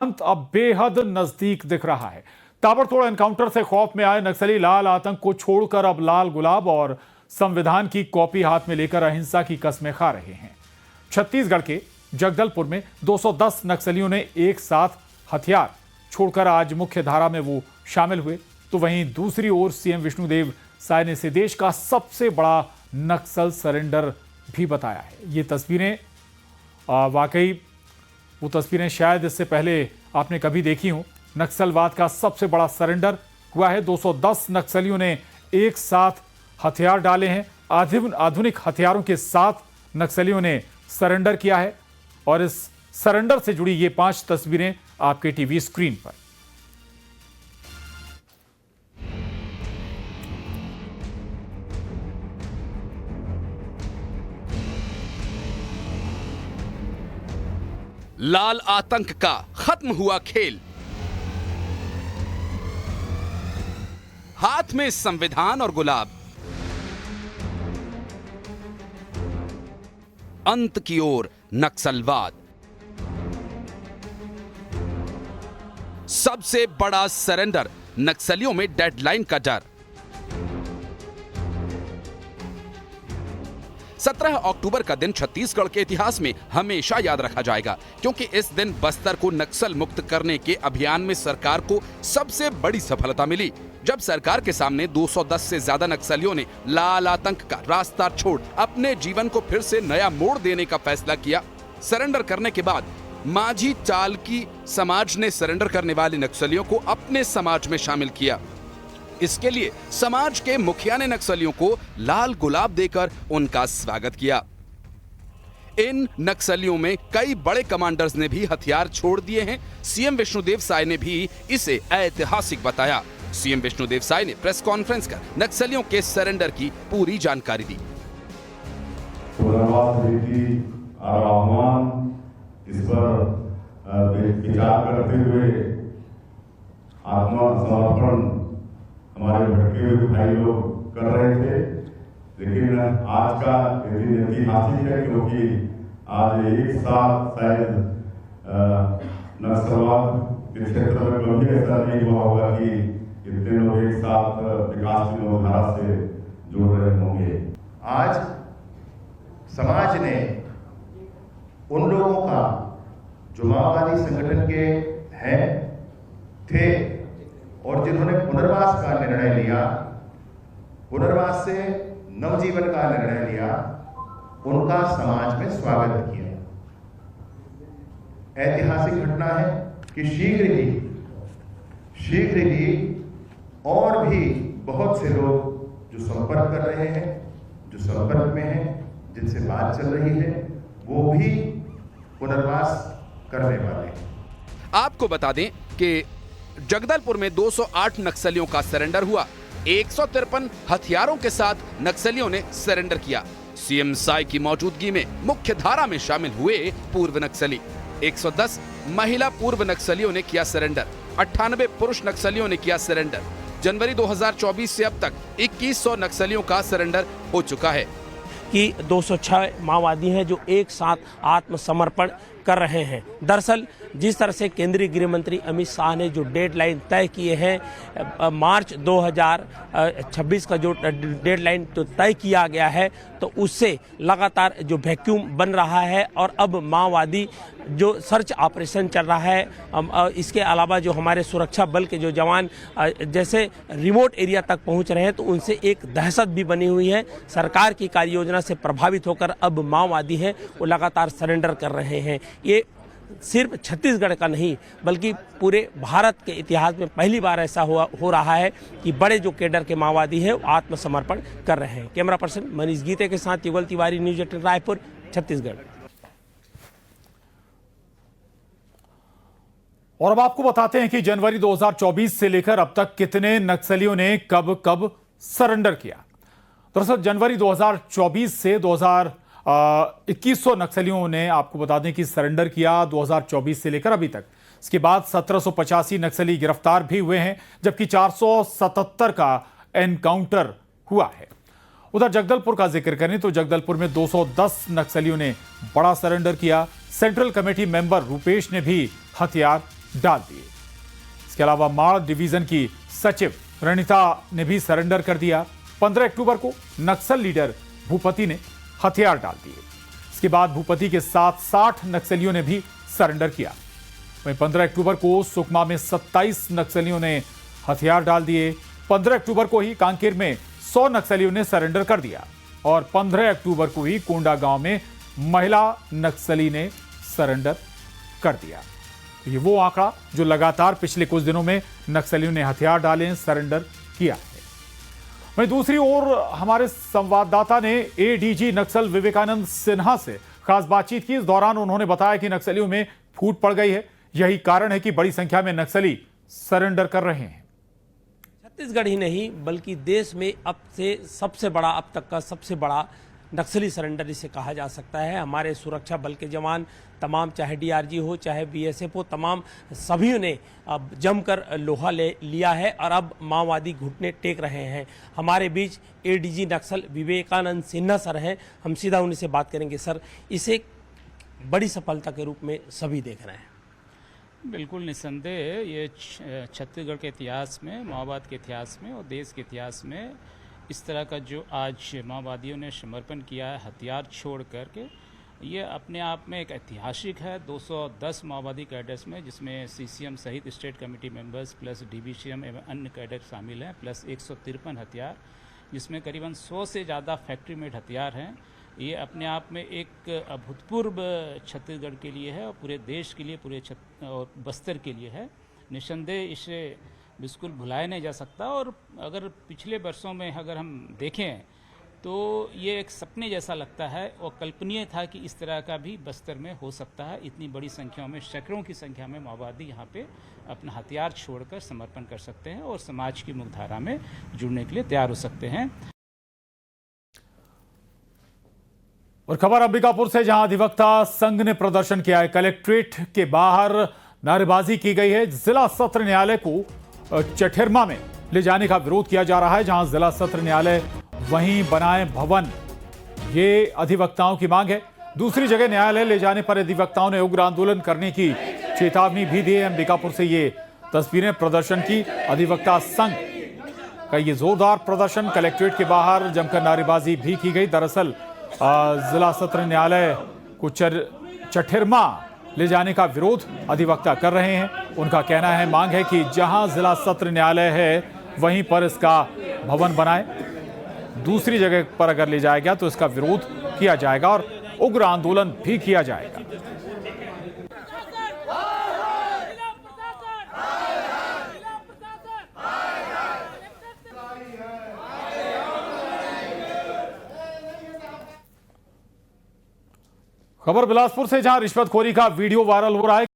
अंत अब बेहद नजदीक दिख रहा है। ताबड़तोड़ एनकाउंटर से खौफ में आए नक्सली लाल आतंक को छोड़कर अब लाल गुलाब और संविधान की कॉपी हाथ में लेकर अहिंसा की कस्में खा रहे हैं। छत्तीसगढ़ के जगदलपुर में 210 नक्सलियों ने एक साथ हथियार छोड़कर आज मुख्य धारा में वो शामिल हुए, तो वहीं दूसरी ओर सीएम विष्णुदेव साय ने इसे देश का सबसे बड़ा नक्सल सरेंडर भी बताया है। ये तस्वीरें वाकई वो तस्वीरें शायद इससे पहले आपने कभी देखी हो। नक्सलवाद का सबसे बड़ा सरेंडर हुआ है। 210 नक्सलियों ने एक साथ हथियार डाले हैं। आधुनिक हथियारों के साथ नक्सलियों ने सरेंडर किया है और इस सरेंडर से जुड़ी ये 5 तस्वीरें आपके टीवी स्क्रीन पर। लाल आतंक का खत्म हुआ खेल। हाथ में संविधान और गुलाब। अंत की ओर नक्सलवाद। सबसे बड़ा सरेंडर, नक्सलियों में डेडलाइन का डर। 17 अक्टूबर का दिन छत्तीसगढ़ के इतिहास में हमेशा याद रखा जाएगा, क्योंकि इस दिन बस्तर को नक्सल मुक्त करने के अभियान में सरकार को सबसे बड़ी सफलता मिली, जब सरकार के सामने 210 से ज्यादा नक्सलियों ने लाल आतंक का रास्ता छोड़ अपने जीवन को फिर से नया मोड़ देने का फैसला किया। सरेंडर करने के बाद माझी चालकी समाज ने सरेंडर करने वाले नक्सलियों को अपने समाज में शामिल किया। इसके लिए समाज के मुखिया ने नक्सलियों को लाल गुलाब देकर उनका स्वागत किया। इन नक्सलियों में कई बड़े कमांडर्स ने भी हथियार छोड़ दिए हैं। सीएम विष्णुदेव साय ने भी इसे ऐतिहासिक बताया। सीएम विष्णुदेव साय ने प्रेस कॉन्फ्रेंस कर नक्सलियों के सरेंडर की पूरी जानकारी दी। इस पर विचार करते हुए आत्मसमर्पण हमारे भटके हुए भाई लोग कर रहे थे, लेकिन आज का दिन ऐतिहासिक है, क्योंकि आज एक साथ शायद नक्सलवाद के क्षेत्र में कभी ऐसा नहीं हुआ होगा कि इतने लोग एक साथ विकास की धारा से जुड़ रहे होंगे। आज समाज ने उन लोगों का जो माओवादी संगठन के हैं थे और जिन्होंने पुनर्वास का निर्णय लिया, पुनर्वास से नवजीवन का निर्णय लिया, उनका समाज में स्वागत किया। ऐतिहासिक घटना है कि शीघ्र ही और भी बहुत से लोग जो संपर्क कर रहे हैं, जो संपर्क में हैं, जिनसे बात चल रही है, वो भी पुनर्वास करने वाले हैं। आपको बता दें कि जगदलपुर में 208 नक्सलियों का सरेंडर हुआ। 153 हथियारों के साथ नक्सलियों ने सरेंडर किया। सीएम साय की मौजूदगी में मुख्य धारा में शामिल हुए पूर्व नक्सली। 110 महिला पूर्व नक्सलियों ने किया सरेंडर। 98 पुरुष नक्सलियों ने किया सरेंडर। जनवरी 2024 से अब तक 2100 नक्सलियों का सरेंडर हो चुका है। कि 206 माओवादी हैं जो एक साथ आत्मसमर्पण कर रहे हैं। दरअसल जिस तरह से केंद्रीय गृह मंत्री अमित शाह ने जो डेडलाइन तय किए हैं, मार्च 2026 का जो डेडलाइन तो तय किया गया है, तो उससे लगातार जो वैक्यूम बन रहा है और अब माओवादी जो सर्च ऑपरेशन चल रहा है, इसके अलावा जो हमारे सुरक्षा बल के जो जवान जैसे रिमोट एरिया तक पहुंच रहे हैं, तो उनसे एक दहशत भी बनी हुई है। सरकार की कार्य योजना से प्रभावित होकर अब माओवादी हैं वो लगातार सरेंडर कर रहे हैं। ये सिर्फ छत्तीसगढ़ का नहीं बल्कि पूरे भारत के इतिहास में पहली बार ऐसा हो रहा है कि बड़े जो केडर के माओवादी हैं वो आत्मसमर्पण कर रहे हैं। कैमरा पर्सन मनीष गीते के साथ युगल तिवारी, न्यूज़ 18 रायपुर, छत्तीसगढ़। और अब आपको बताते हैं कि जनवरी 2024 से लेकर अब तक कितने नक्सलियों ने कब कब सरेंडर किया। दरअसल जनवरी 2024 से 2100 नक्सलियों ने, आपको बता दें कि सरेंडर किया 2024 से लेकर अभी तक। इसके बाद 1785 नक्सली गिरफ्तार भी हुए हैं, जबकि 477 का एनकाउंटर हुआ है। उधर जगदलपुर का जिक्र करें तो जगदलपुर में 210 नक्सलियों ने बड़ा सरेंडर किया। सेंट्रल कमेटी मेंबर रूपेश ने भी हथियार डाल दिए। इसके अलावा माड़ डिवीजन की सचिव रणिता ने भी सरेंडर कर दिया। 15 अक्टूबर को नक्सल लीडर भूपति ने हथियार डाल दिए। इसके बाद भूपति के साथ 60 नक्सलियों ने भी सरेंडर किया। वहीं 15 अक्टूबर को सुकमा में 27 नक्सलियों ने हथियार डाल दिए। 15 अक्टूबर को ही कांकेर में 100 नक्सलियों ने सरेंडर कर दिया और 15 अक्टूबर को ही कोंडा गांव में महिला नक्सली ने सरेंडर कर दिया। ये वो आंकड़ा जो लगातार पिछले कुछ दिनों में नक्सलियों ने हथियार डाले, सरेंडर किया है। वहीं दूसरी ओर हमारे संवाददाता ने एडीजी नक्सल विवेकानंद सिन्हा से खास बातचीत की। इस दौरान उन्होंने बताया कि नक्सलियों में फूट पड़ गई है। यही कारण है कि बड़ी संख्या में नक्सली सरेंडर कर रहे हैं। छत्तीसगढ़ ही नहीं बल्कि देश में अब तक का सबसे बड़ा नक्सली सरेंडर इसे कहा जा सकता है। हमारे सुरक्षा बल के जवान तमाम, चाहे डीआरजी हो चाहे बीएसएफ हो, तमाम सभी ने अब जमकर लोहा ले लिया है और अब माओवादी घुटने टेक रहे हैं। हमारे बीच एडीजी नक्सल विवेकानंद सिन्हा सर हैं, हम सीधा उनसे बात करेंगे। सर, इसे बड़ी सफलता के रूप में सभी देख रहे हैं। बिल्कुल निस्संदेह ये छत्तीसगढ़ के इतिहास में, माओवाद के इतिहास में और देश के इतिहास में इस तरह का जो आज माओवादियों ने समर्पण किया है हथियार छोड़ करके, ये अपने आप में एक ऐतिहासिक है। 210 माओवादी कैडर्स में, जिसमें सीसीएम सहित स्टेट कमेटी मेंबर्स प्लस डीबीसीएम एवं अन्य कैडर शामिल हैं, प्लस 153 हथियार, जिसमें करीबन 100 से ज़्यादा फैक्ट्री मेड हथियार हैं। ये अपने आप में एक अभूतपूर्व छत्तीसगढ़ के लिए है और पूरे देश के लिए, पूरे और बस्तर के लिए है। निस्संदेह इसे बिल्कुल भुलाया नहीं जा सकता। और अगर पिछले वर्षों में अगर हम देखें तो ये एक सपने जैसा लगता है और कल्पनीय था कि इस तरह का भी बस्तर में हो सकता है। इतनी बड़ी संख्या में, सैकड़ों की संख्या में माओवादी यहाँ पे अपना हथियार छोड़कर समर्पण कर सकते हैं और समाज की मुख्यधारा में जुड़ने के लिए तैयार हो सकते हैं। और खबर अंबिकापुर से, जहां अधिवक्ता संघ ने प्रदर्शन किया है। कलेक्ट्रेट के बाहर नारेबाजी की गई है। जिला सत्र न्यायालय को चठेरमा में ले जाने का विरोध किया जा रहा है। जहां जिला सत्र न्यायालय वहीं बनाए भवन, ये अधिवक्ताओं की मांग है। दूसरी जगह न्यायालय ले जाने पर अधिवक्ताओं ने उग्र आंदोलन करने की चेतावनी भी दी है। अंबिकापुर से ये तस्वीरें प्रदर्शन की। अधिवक्ता संघ का ये जोरदार प्रदर्शन, कलेक्ट्रेट के बाहर जमकर नारेबाजी भी की गई। दरअसल जिला सत्र न्यायालय को चठेरमा ले जाने का विरोध अधिवक्ता कर रहे हैं। उनका कहना है, मांग है कि जहां जिला सत्र न्यायालय है वहीं पर इसका भवन बनाए। दूसरी जगह पर अगर ले जाया गया तो इसका विरोध किया जाएगा और उग्र आंदोलन भी किया जाएगा। खबर बिलासपुर से, जहां रिश्वतखोरी का वीडियो वायरल हो रहा है।